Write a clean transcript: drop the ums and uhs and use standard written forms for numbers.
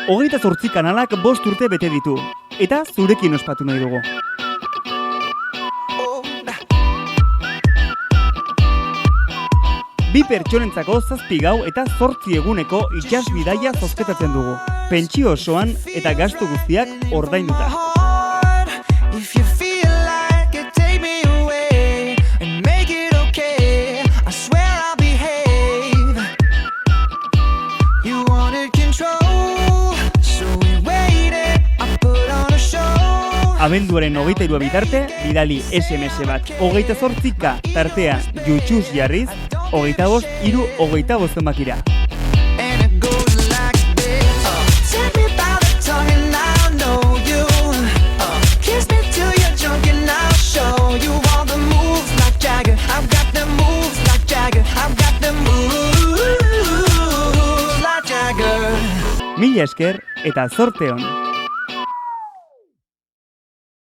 28 kanalak 5 urte bete ditu, eta zurekin ospatu nahi dugu. Bi pertsonentzako 7 gau eta 8 eguneko itsas bidaia zozketatzen dugu. Pentsio osoan eta gastu guztiak ordainduta. Abenduaren 23 bitarte, bidali SMS bat 28K tartea jutxuz jarriz, 25-3-25 zenbakira. Mila esker eta zorte on!